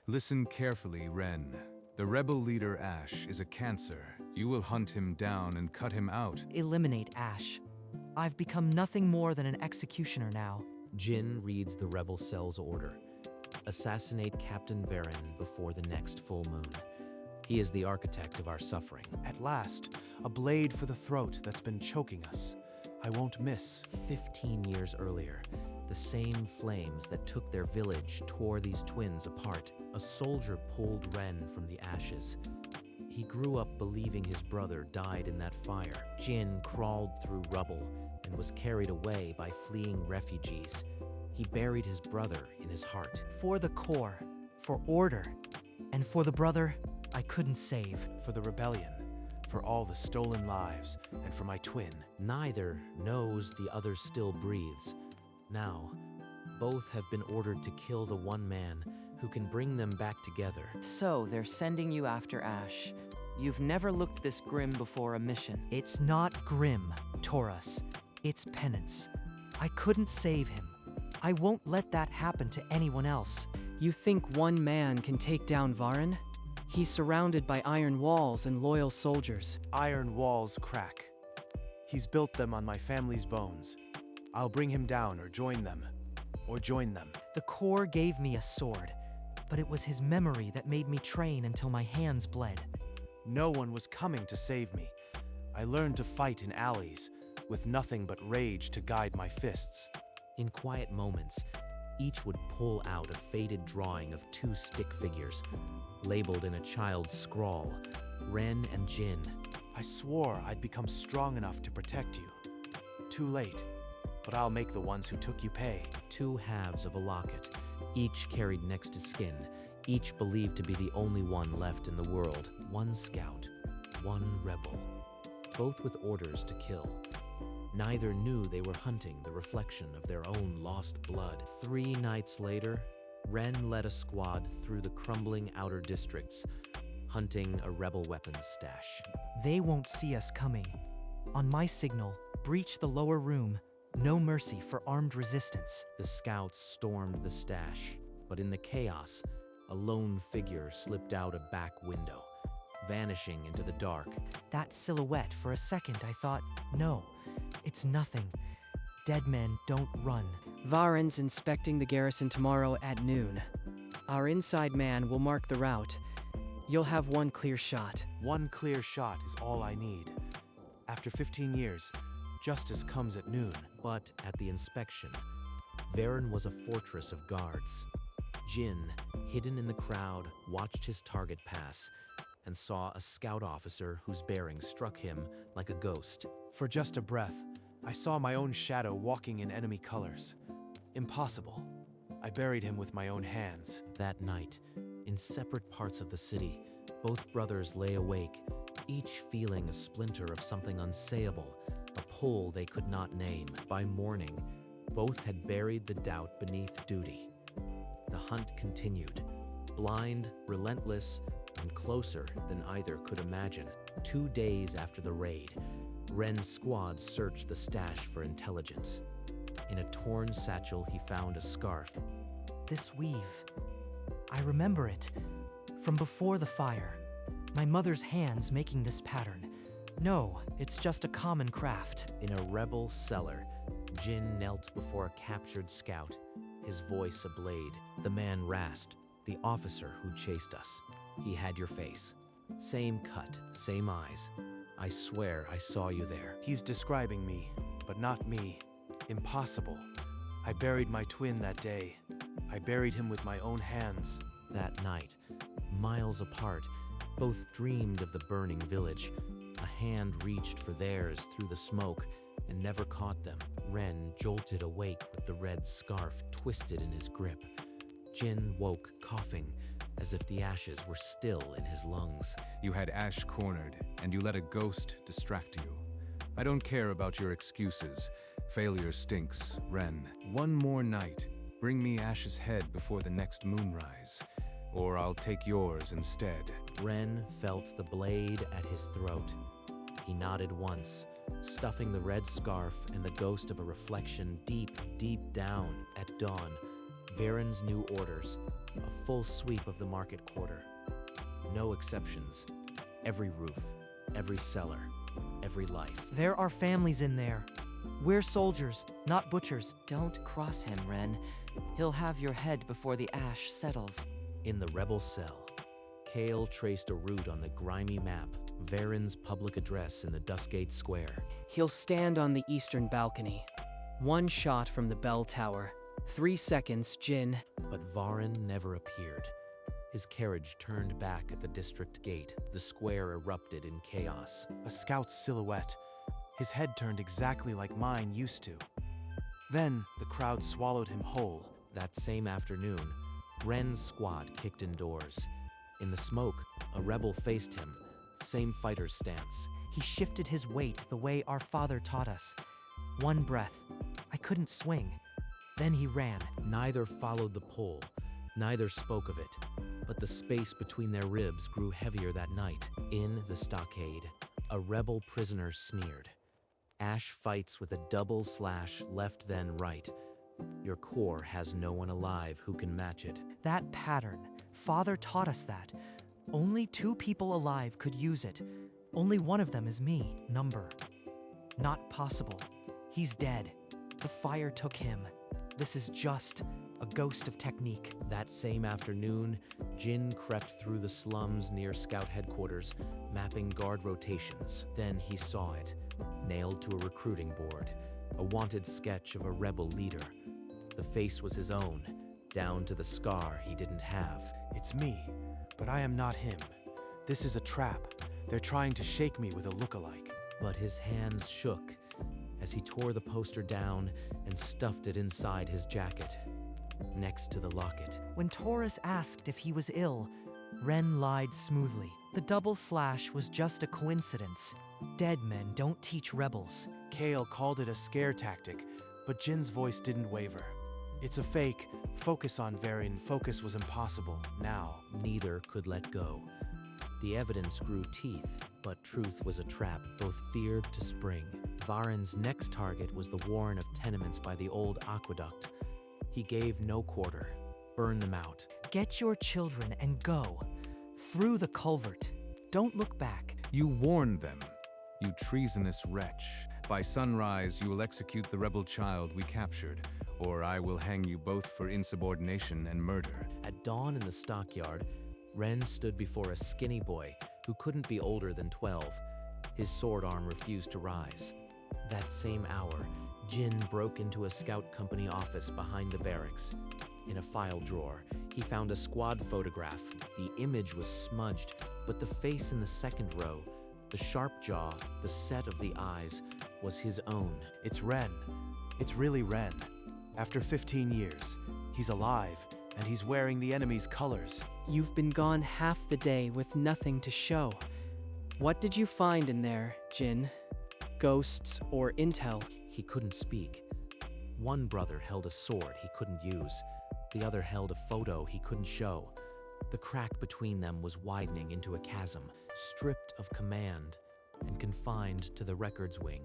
Listen carefully, Ren. The rebel leader Ash is a cancer. You will hunt him down and cut him out. Eliminate Ash. I've become nothing more than an executioner now. Jin reads the rebel cell's order. Assassinate Captain Varen before the next full moon. He is the architect of our suffering. At last, a blade for the throat that's been choking us. I won't miss. 15 years earlier, the same flames that took their village tore these twins apart. A soldier pulled Ren from the ashes. He grew up believing his brother died in that fire. Jin crawled through rubble and was carried away by fleeing refugees. He buried his brother in his heart. For the core, for order, and for the brother I couldn't save. For the rebellion, for all the stolen lives, and for my twin. Neither knows the other still breathes. Now, both have been ordered to kill the one man who can bring them back together. So they're sending you after Ash. You've never looked this grim before a mission. It's not grim, Taurus. It's penance. I couldn't save him. I won't let that happen to anyone else. You think one man can take down Varen? He's surrounded by iron walls and loyal soldiers. Iron walls crack. He's built them on my family's bones. I'll bring him down or join them. Or join them. The core gave me a sword, but it was his memory that made me train until my hands bled. No one was coming to save me. I learned to fight in alleys, with nothing but rage to guide my fists. In quiet moments, each would pull out a faded drawing of two stick figures, labeled in a child's scrawl, Ren and Jin. I swore I'd become strong enough to protect you. Too late, but I'll make the ones who took you pay. Two halves of a locket, each carried next to skin, each believed to be the only one left in the world. One scout, one rebel, both with orders to kill. Neither knew they were hunting the reflection of their own lost blood. 3 nights later, Ren led a squad through the crumbling outer districts, hunting a rebel weapons stash. They won't see us coming. On my signal, breach the lower room. No mercy for armed resistance. The scouts stormed the stash, but in the chaos, a lone figure slipped out a back window, vanishing into the dark. That silhouette, for a second I thought, no, it's nothing. Dead men don't run. Varen's inspecting the garrison tomorrow at noon. Our inside man will mark the route. You'll have one clear shot. One clear shot is all I need. After 15 years, justice comes at noon. But at the inspection, Varen was a fortress of guards. Jin, hidden in the crowd, watched his target pass and saw a scout officer whose bearing struck him like a ghost. For just a breath, I saw my own shadow walking in enemy colors. Impossible. I buried him with my own hands. That night, in separate parts of the city, both brothers lay awake, each feeling a splinter of something unsayable, a pull they could not name. By morning, both had buried the doubt beneath duty. The hunt continued, blind, relentless, and closer than either could imagine. 2 days after the raid, Ren's squad searched the stash for intelligence. In a torn satchel, he found a scarf. This weave. I remember it. From before the fire. My mother's hands making this pattern. No, it's just a common craft. In a rebel cellar, Jin knelt before a captured scout, his voice a blade. The man rasped, the officer who chased us. He had your face. Same cut, same eyes. I swear I saw you there. He's describing me, but not me. Impossible. I buried my twin that day. I buried him with my own hands. That night, miles apart, both dreamed of the burning village. A hand reached for theirs through the smoke and never caught them. Ren jolted awake with the red scarf twisted in his grip. Jin woke coughing, as if the ashes were still in his lungs. You had Ash cornered, and you let a ghost distract you. I don't care about your excuses. Failure stinks, Ren. One more night. Bring me Ash's head before the next moonrise, or I'll take yours instead. Ren felt the blade at his throat. He nodded once, stuffing the red scarf and the ghost of a reflection deep, deep down. At dawn, Varen's new orders. a full sweep of the market quarter. No exceptions. Every roof, every cellar, every life. There are families in there. We're soldiers, not butchers. Don't cross him, Ren. He'll have your head before the ash settles. In the rebel cell, Kale traced a route on the grimy map, Varen's public address in the Dustgate Square. He'll stand on the eastern balcony. 1 shot from the bell tower. 3 seconds, Jin. But Varen never appeared. His carriage turned back at the district gate. The square erupted in chaos. A scout's silhouette. His head turned exactly like mine used to. Then the crowd swallowed him whole. That same afternoon, Ren's squad kicked indoors. In the smoke, a rebel faced him. Same fighter's stance. He shifted his weight the way our father taught us. 1 breath. I couldn't swing. Then he ran. Neither followed the pull. Neither spoke of it. But the space between their ribs grew heavier that night. In the stockade, a rebel prisoner sneered. Ash fights with a double slash left then right. Your core has no one alive who can match it. That pattern. Father taught us that. Only 2 people alive could use it. Only one of them is me. Number. Not possible. He's dead. The fire took him. This is just a ghost of technique. That same afternoon, Jin crept through the slums near Scout headquarters, mapping guard rotations. Then he saw it, nailed to a recruiting board, a wanted sketch of a rebel leader. The face was his own, down to the scar he didn't have. It's me, but I am not him. This is a trap. They're trying to shake me with a look-alike. But his hands shook as he tore the poster down and stuffed it inside his jacket, next to the locket. When Taurus asked if he was ill, Ren lied smoothly. The double slash was just a coincidence. Dead men don't teach rebels. Kale called it a scare tactic, but Jin's voice didn't waver. It's a fake. Focus on Varen. Focus was impossible. Now. Neither could let go. The evidence grew teeth, but truth was a trap both feared to spring. Varen's next target was the warren of tenements by the old aqueduct. He gave no quarter. Burn them out. Get your children and go. Through the culvert. Don't look back. You warned them, you treasonous wretch. By sunrise, you will execute the rebel child we captured, or I will hang you both for insubordination and murder. At dawn in the stockyard, Ren stood before a skinny boy who couldn't be older than 12. His sword arm refused to rise. That same hour, Jin broke into a scout company office behind the barracks. In a file drawer, he found a squad photograph. The image was smudged, but the face in the second row, the sharp jaw, the set of the eyes, was his own. It's Ren. It's really Ren. After 15 years, he's alive, and he's wearing the enemy's colors. You've been gone half the day with nothing to show. What did you find in there, Jin? Ghosts or intel? He couldn't speak. One brother held a sword he couldn't use. The other held a photo he couldn't show. The crack between them was widening into a chasm, stripped of command and confined to the records wing.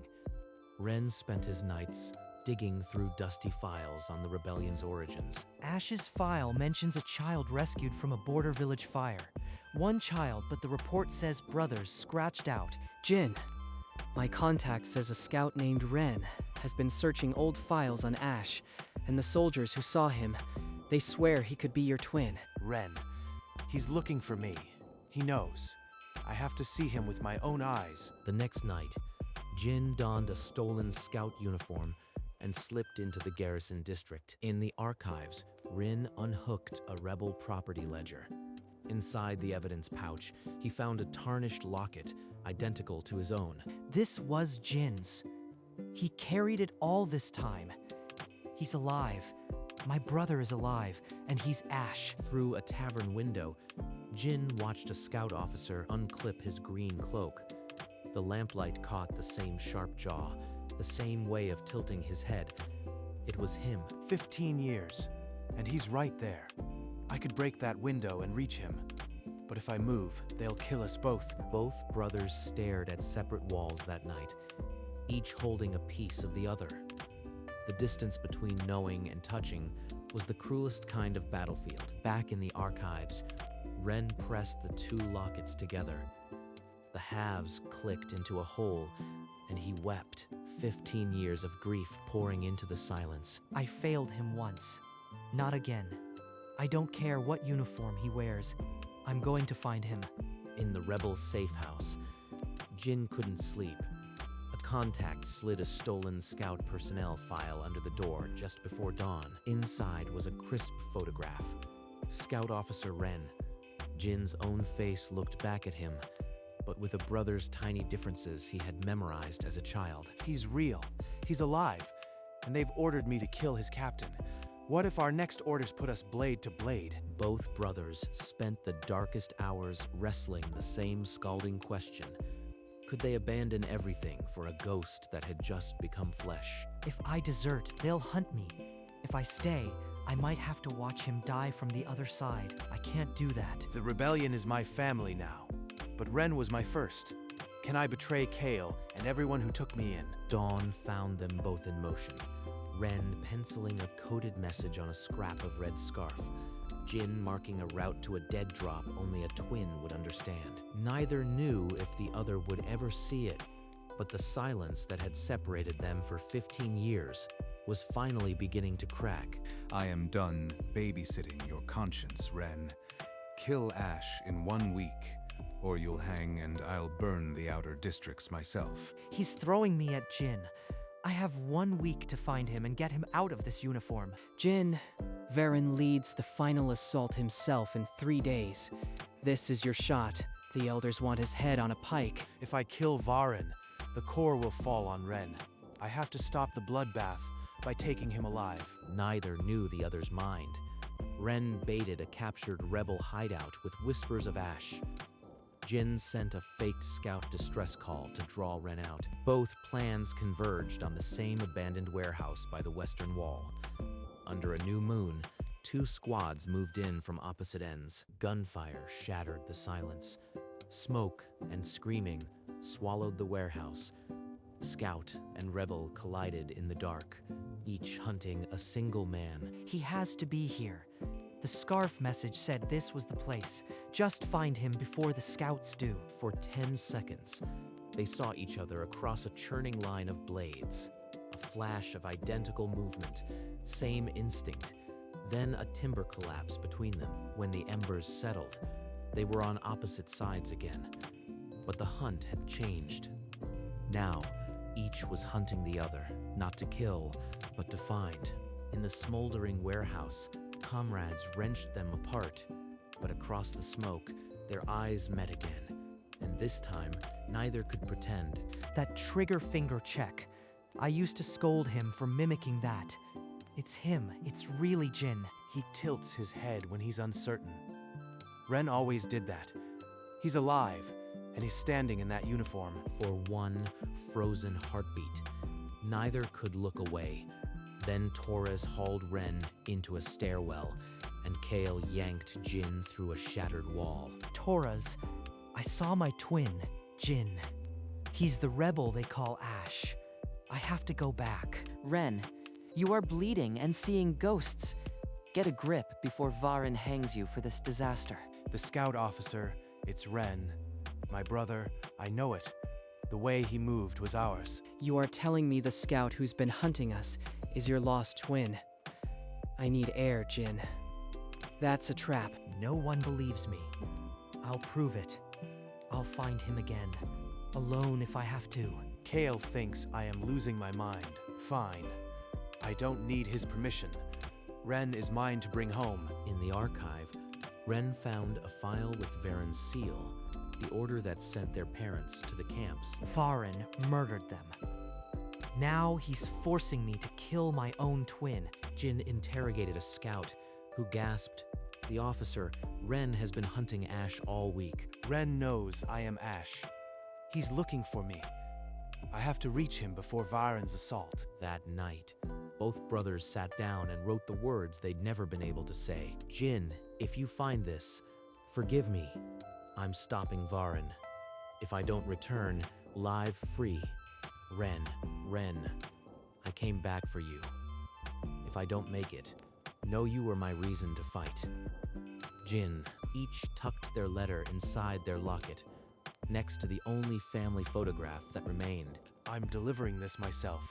Ren spent his nights digging through dusty files on the rebellion's origins. Ash's file mentions a child rescued from a border village fire. 1 child, but the report says brothers scratched out. Jin, my contact says a scout named Ren has been searching old files on Ash, and the soldiers who saw him, they swear he could be your twin. Ren. He's looking for me. He knows. I have to see him with my own eyes. The next night, Jin donned a stolen scout uniform and slipped into the garrison district. In the archives, Rin unhooked a rebel property ledger. Inside the evidence pouch, he found a tarnished locket identical to his own. This was Jin's. He carried it all this time. He's alive. My brother is alive, and he's Ash. Through a tavern window, Jin watched a scout officer unclip his green cloak. The lamplight caught the same sharp jaw, the same way of tilting his head. It was him. 15 years, and he's right there. I could break that window and reach him. But if I move, they'll kill us both. Both brothers stared at separate walls that night, each holding a piece of the other. The distance between knowing and touching was the cruelest kind of battlefield. Back in the archives, Ren pressed the two lockets together. The halves clicked into a whole, and he wept, 15 years of grief pouring into the silence. I failed him once. Not again. I don't care what uniform he wears. I'm going to find him. In the rebel safe house, Jin couldn't sleep. A contact slid a stolen scout personnel file under the door just before dawn. Inside was a crisp photograph. Scout Officer Ren. Jin's own face looked back at him, but with a brother's tiny differences he had memorized as a child. He's real. He's alive. And they've ordered me to kill his captain. What if our next orders put us blade to blade? Both brothers spent the darkest hours wrestling the same scalding question. Could they abandon everything for a ghost that had just become flesh? If I desert, they'll hunt me. If I stay, I might have to watch him die from the other side. I can't do that. The rebellion is my family now. But Ren was my first. Can I betray Kale and everyone who took me in? Dawn found them both in motion. Ren penciling a coded message on a scrap of red scarf. Jin marking a route to a dead drop only a twin would understand. Neither knew if the other would ever see it, but the silence that had separated them for 15 years was finally beginning to crack. I am done babysitting your conscience, Ren. Kill Ash in 1 week, or you'll hang and I'll burn the outer districts myself. He's throwing me at Jin. I have 1 week to find him and get him out of this uniform. Jin, Varen leads the final assault himself in 3 days. This is your shot. The elders want his head on a pike. If I kill Varen, the core will fall on Ren. I have to stop the bloodbath by taking him alive. Neither knew the other's mind. Ren baited a captured rebel hideout with whispers of Ash. Jin sent a faked scout distress call to draw Ren out. Both plans converged on the same abandoned warehouse by the western wall. Under a new moon, 2 squads moved in from opposite ends. Gunfire shattered the silence. Smoke and screaming swallowed the warehouse. Scout and rebel collided in the dark, each hunting a single man. He has to be here. The scarf message said this was the place. Just find him before the scouts do. For 10 seconds, they saw each other across a churning line of blades. A flash of identical movement, same instinct. Then a timber collapse between them. When the embers settled, they were on opposite sides again. But the hunt had changed. Now, each was hunting the other, not to kill, but to find. In the smoldering warehouse, comrades wrenched them apart, but across the smoke, their eyes met again. And this time, neither could pretend. That trigger finger check. I used to scold him for mimicking that. It's him. It's really Jin. He tilts his head when he's uncertain. Ren always did that. He's alive, and he's standing in that uniform. For one frozen heartbeat, neither could look away. Then Torres hauled Ren into a stairwell, and Kale yanked Jin through a shattered wall. Torres, I saw my twin, Jin. He's the rebel they call Ash. I have to go back. Ren, you are bleeding and seeing ghosts. Get a grip before Varen hangs you for this disaster. The scout officer, it's Ren. My brother, I know it. The way he moved was ours. You are telling me the scout who's been hunting us is your lost twin. I need air, Jin. That's a trap. No one believes me. I'll prove it. I'll find him again. Alone if I have to. Kale thinks I am losing my mind. Fine. I don't need his permission. Ren is mine to bring home. In the archive, Ren found a file with Varen's seal, the order that sent their parents to the camps. Varen murdered them. Now he's forcing me to kill my own twin. Jin interrogated a scout who gasped, "The officer, Ren has been hunting Ash all week." Ren knows I am Ash. He's looking for me. I have to reach him before Varen's assault. That night, both brothers sat down and wrote the words they'd never been able to say. "Jin, if you find this, forgive me. I'm stopping Varen. If I don't return, live free. Ren, I came back for you. If I don't make it, Know you were my reason to fight. Jin, each tucked their letter inside their locket, next to the only family photograph that remained. I'm delivering this myself.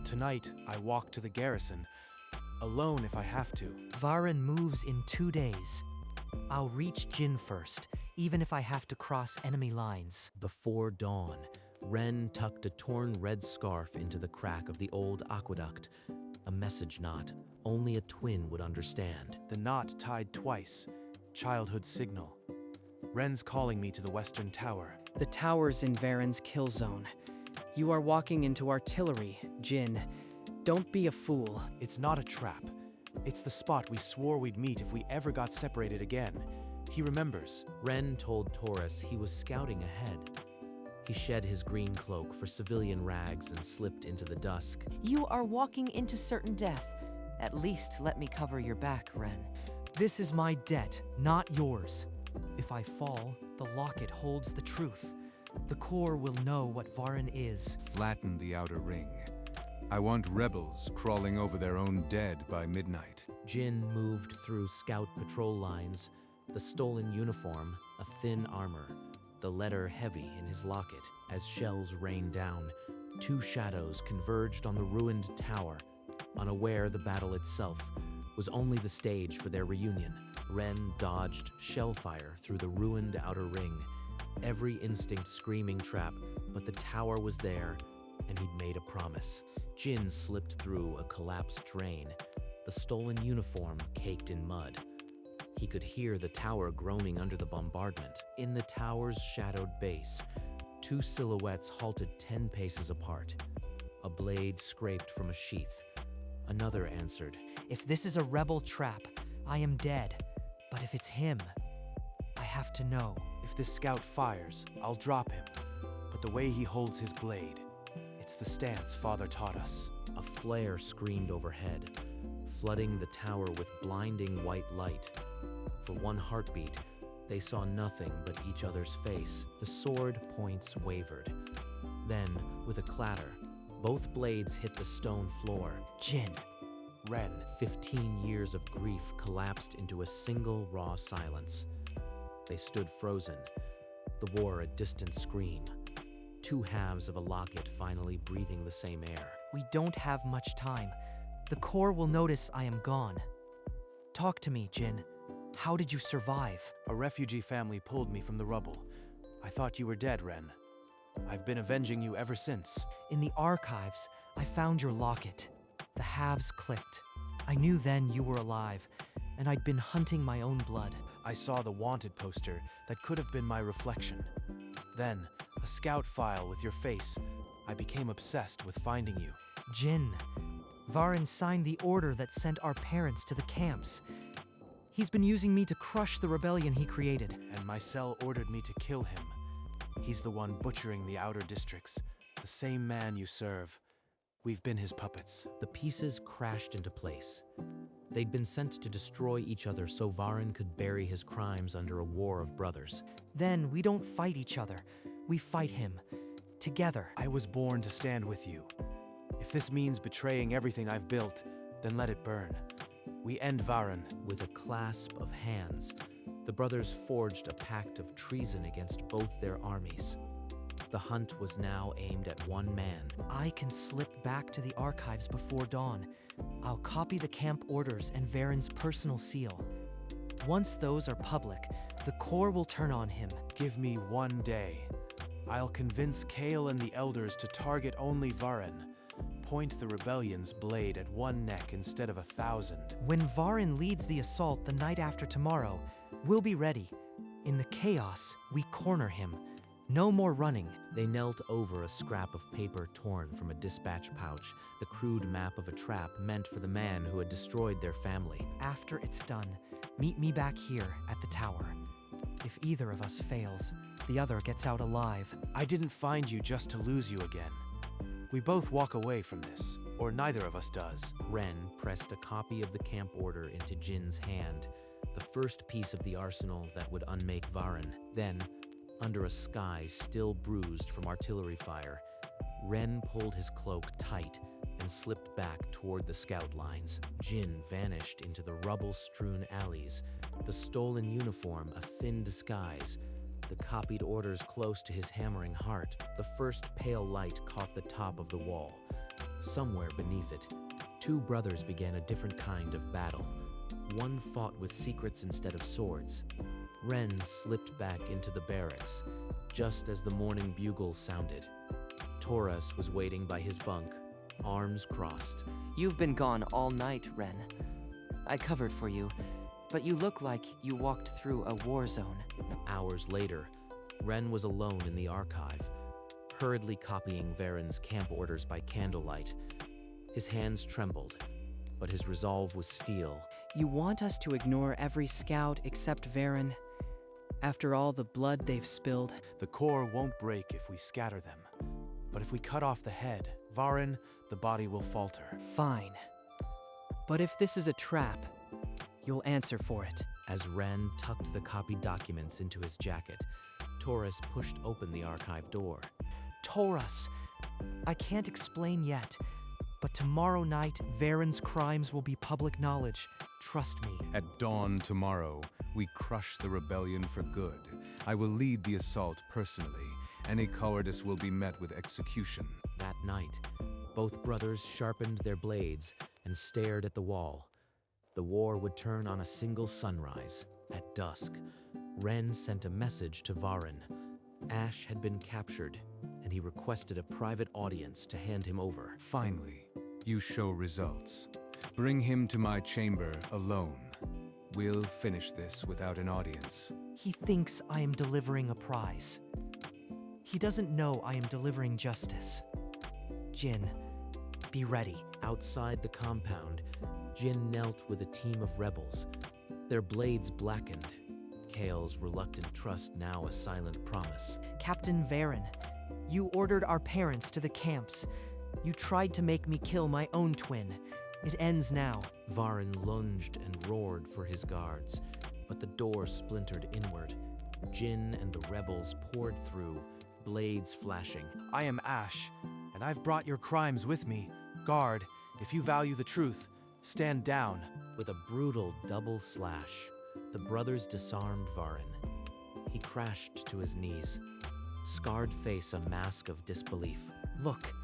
Tonight, I walk to the garrison, alone if I have to. Varen moves in 2 days. I'll reach Jin first, even if I have to cross enemy lines. Before dawn, Ren tucked a torn red scarf into the crack of the old aqueduct. A message knot only a twin would understand. The knot tied twice. Childhood signal. Ren's calling me to the western tower. The tower's in Varen's kill zone. You are walking into artillery, Jin. Don't be a fool. It's not a trap. It's the spot we swore we'd meet if we ever got separated again. He remembers. Ren told Taurus he was scouting ahead. He shed his green cloak for civilian rags and slipped into the dusk. You are walking into certain death. At least let me cover your back, Ren. This is my debt, not yours. If I fall, the locket holds the truth. The core will know what Varen is. Flatten the outer ring. I want rebels crawling over their own dead by midnight. Jin moved through scout patrol lines, the stolen uniform, a thin armor, the letter heavy in his locket. As shells rained down, two shadows converged on the ruined tower, unaware the battle itself was only the stage for their reunion. Ren dodged shellfire through the ruined outer ring, every instinct screaming trap, but the tower was there, and he'd made a promise. Jin slipped through a collapsed drain, the stolen uniform caked in mud. He could hear the tower groaning under the bombardment. In the tower's shadowed base, two silhouettes halted 10 paces apart. A blade scraped from a sheath. Another answered. If this is a rebel trap, I am dead. But if it's him, I have to know. If this scout fires, I'll drop him. But the way he holds his blade, it's the stance Father taught us. A flare screamed overhead, flooding the tower with blinding white light. For one heartbeat, they saw nothing but each other's face. The sword points wavered. Then, with a clatter, both blades hit the stone floor. Jin. Ren. 15 years of grief collapsed into a single raw silence. They stood frozen, the war a distant scream. Two halves of a locket finally breathing the same air. We don't have much time. The core will notice I am gone. Talk to me, Jin. How did you survive? A refugee family pulled me from the rubble. I thought you were dead, Ren. I've been avenging you ever since. In the archives, I found your locket. The halves clicked. I knew then you were alive, and I'd been hunting my own blood. I saw the wanted poster that could have been my reflection. Then, a scout file with your face. I became obsessed with finding you. Jin, Varen signed the order that sent our parents to the camps. He's been using me to crush the rebellion he created. And my cell ordered me to kill him. He's the one butchering the outer districts, the same man you serve. We've been his puppets. The pieces crashed into place. They'd been sent to destroy each other so Varen could bury his crimes under a war of brothers. Then we don't fight each other. We fight him. Together. I was born to stand with you. If this means betraying everything I've built, then let it burn. We end Varen. With a clasp of hands, the brothers forged a pact of treason against both their armies. The hunt was now aimed at one man. I can slip back to the archives before dawn. I'll copy the camp orders and Varen's personal seal. Once those are public, the core will turn on him. Give me 1 day. I'll convince Kale and the elders to target only Varen. Point the rebellion's blade at one neck instead of 1,000. When Varen leads the assault the night after tomorrow, we'll be ready. In the chaos, we corner him. No more running. They knelt over a scrap of paper torn from a dispatch pouch, the crude map of a trap meant for the man who had destroyed their family. After it's done, meet me back here at the tower. If either of us fails, the other gets out alive. I didn't find you just to lose you again. We both walk away from this, or neither of us does. Ren pressed a copy of the camp order into Jin's hand, the first piece of the arsenal that would unmake Varen. Then, under a sky still bruised from artillery fire, Ren pulled his cloak tight and slipped back toward the scout lines. Jin vanished into the rubble-strewn alleys, the stolen uniform a thin disguise, the copied orders close to his hammering heart. The first pale light caught the top of the wall. Somewhere beneath it, two brothers began a different kind of battle. One fought with secrets instead of swords. Ren slipped back into the barracks, just as the morning bugle sounded. Taurus was waiting by his bunk, arms crossed. You've been gone all night, Ren. I covered for you, but you look like you walked through a war zone. Hours later, Ren was alone in the archive, hurriedly copying Varen's camp orders by candlelight. His hands trembled, but his resolve was steel. You want us to ignore every scout except Varen? After all the blood they've spilled? The core won't break if we scatter them. But if we cut off the head, Varen, the body will falter. Fine. But if this is a trap, you'll answer for it. As Ren tucked the copied documents into his jacket, Taurus pushed open the archive door. Taurus, I can't explain yet, but tomorrow night, Varen's crimes will be public knowledge. Trust me. At dawn tomorrow, we crush the rebellion for good. I will lead the assault personally. Any cowardice will be met with execution. That night, both brothers sharpened their blades and stared at the wall. The war would turn on a single sunrise. At dusk, Ren sent a message to Varen. Ash had been captured, and he requested a private audience to hand him over. Finally, you show results. Bring him to my chamber alone. We'll finish this without an audience. He thinks I am delivering a prize. He doesn't know I am delivering justice. Jin, be ready. Outside the compound, Jin knelt with a team of rebels. Their blades blackened. Kale's reluctant trust now a silent promise. Captain Varen, you ordered our parents to the camps. You tried to make me kill my own twin. It ends now. Varen lunged and roared for his guards, but the door splintered inward. Jin and the rebels poured through, blades flashing. I am Ash, and I've brought your crimes with me. Guard, if you value the truth, stand down. With a brutal double slash, the brothers disarmed Varen. He crashed to his knees, scarred face a mask of disbelief. Look,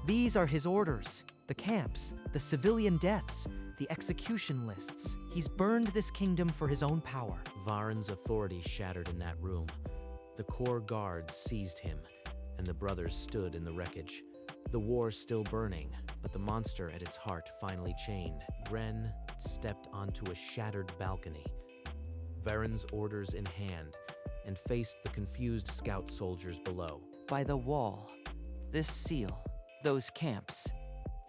these are his orders. The camps, the civilian deaths, the execution lists. He's burned this kingdom for his own power. Varen's authority shattered in that room. The core guards seized him, and the brothers stood in the wreckage. The war still burning, but the monster at its heart finally chained. Ren stepped onto a shattered balcony, Varen's orders in hand, and faced the confused scout soldiers below. By the wall, this seal, those camps.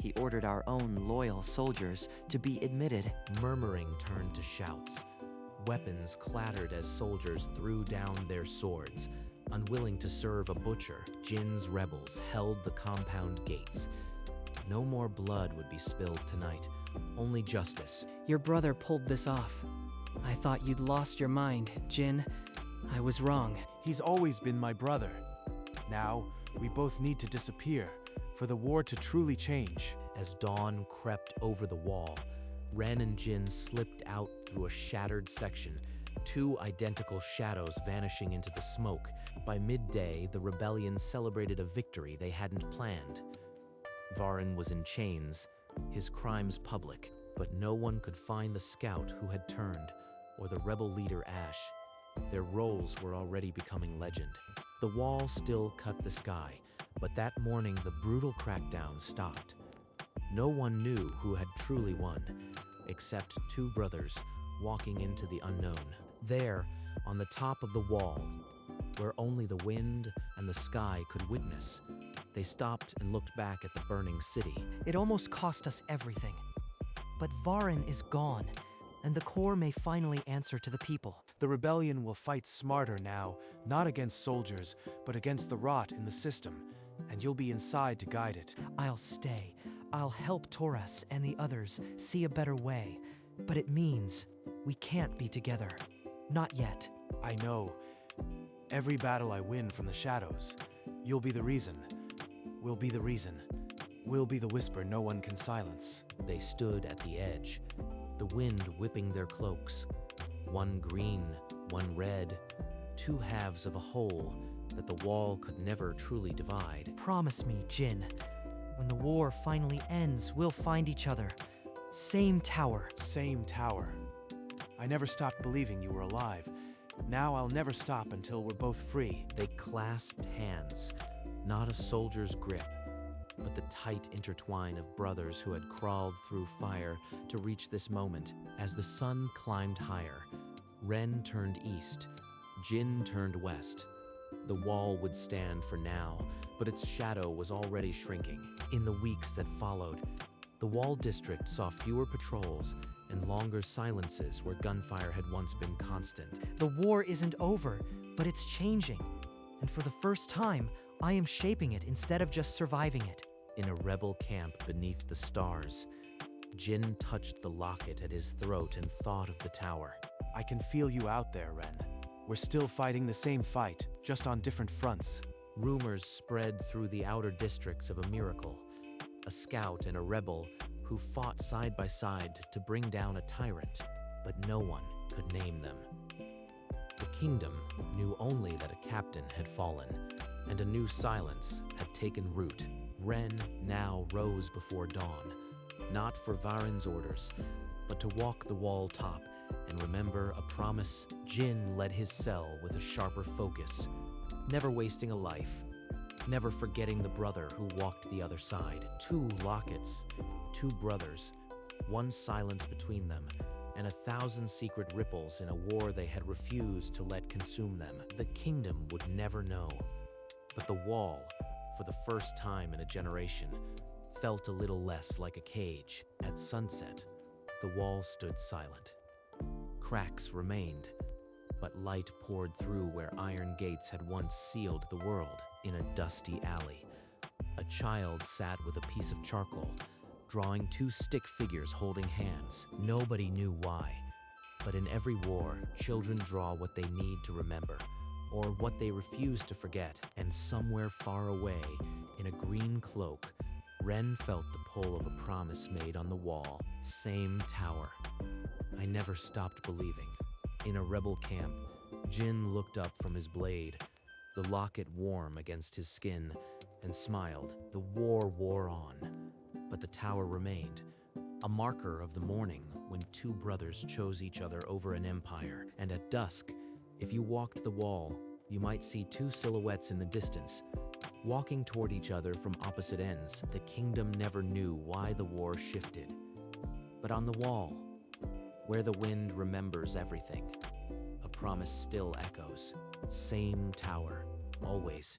He ordered our own loyal soldiers to be admitted. Murmuring turned to shouts. Weapons clattered as soldiers threw down their swords. Unwilling to serve a butcher, Jin's rebels held the compound gates. No more blood would be spilled tonight, only justice. Your brother pulled this off. I thought you'd lost your mind, Jin. I was wrong. He's always been my brother. Now, we both need to disappear for the war to truly change. As dawn crept over the wall, Ren and Jin slipped out through a shattered section, two identical shadows vanishing into the smoke. By midday, the rebellion celebrated a victory they hadn't planned. Varen was in chains, his crimes public, but no one could find the scout who had turned, or the rebel leader Ash. Their roles were already becoming legend. The wall still cut the sky, but that morning the brutal crackdown stopped. No one knew who had truly won, except two brothers walking into the unknown. There, on the top of the wall, where only the wind and the sky could witness, they stopped and looked back at the burning city. It almost cost us everything. But Varen is gone, and the core may finally answer to the people. The rebellion will fight smarter now, not against soldiers, but against the rot in the system, and you'll be inside to guide it. I'll stay. I'll help Taurus and the others see a better way. But it means we can't be together. Not yet. I know. Every battle I win from the shadows, you'll be the reason. We'll be the reason. We'll be the whisper no one can silence. They stood at the edge, the wind whipping their cloaks. One green, one red, two halves of a whole that the wall could never truly divide. Promise me, Jin. When the war finally ends, we'll find each other. Same tower. Same tower. I never stopped believing you were alive. Now I'll never stop until we're both free. They clasped hands, not a soldier's grip, but the tight intertwine of brothers who had crawled through fire to reach this moment. As the sun climbed higher, Ren turned east, Jin turned west. The wall would stand for now, but its shadow was already shrinking. In the weeks that followed, the wall district saw fewer patrols and longer silences where gunfire had once been constant. The war isn't over, but it's changing. And for the first time, I am shaping it instead of just surviving it. In a rebel camp beneath the stars, Jin touched the locket at his throat and thought of the tower. I can feel you out there, Ren. We're still fighting the same fight, just on different fronts. Rumors spread through the outer districts of a miracle, a scout and a rebel who fought side by side to bring down a tyrant, but no one could name them. The kingdom knew only that a captain had fallen, and a new silence had taken root. Ren now rose before dawn, not for Varen's orders, but to walk the wall top and remember a promise. Jin led his cell with a sharper focus, never wasting a life, never forgetting the brother who walked the other side. Two lockets, two brothers, one silence between them, and 1,000 secret ripples in a war they had refused to let consume them. The kingdom would never know, but the wall, for the first time in a generation, felt a little less like a cage. At sunset, the wall stood silent. Cracks remained, but light poured through where iron gates had once sealed the world. In a dusty alley, a child sat with a piece of charcoal, drawing two stick figures holding hands. Nobody knew why, but in every war, children draw what they need to remember, or what they refuse to forget. And somewhere far away, in a green cloak, Ren felt the pull of a promise made on the wall. Same tower. I never stopped believing. In a rebel camp, Jin looked up from his blade, the locket warm against his skin, and smiled. The war wore on, but the tower remained, a marker of the morning when two brothers chose each other over an empire. And at dusk, if you walked the wall, you might see two silhouettes in the distance, walking toward each other from opposite ends. The kingdom never knew why the war shifted. But on the wall, where the wind remembers everything, a promise still echoes. Same tower, always.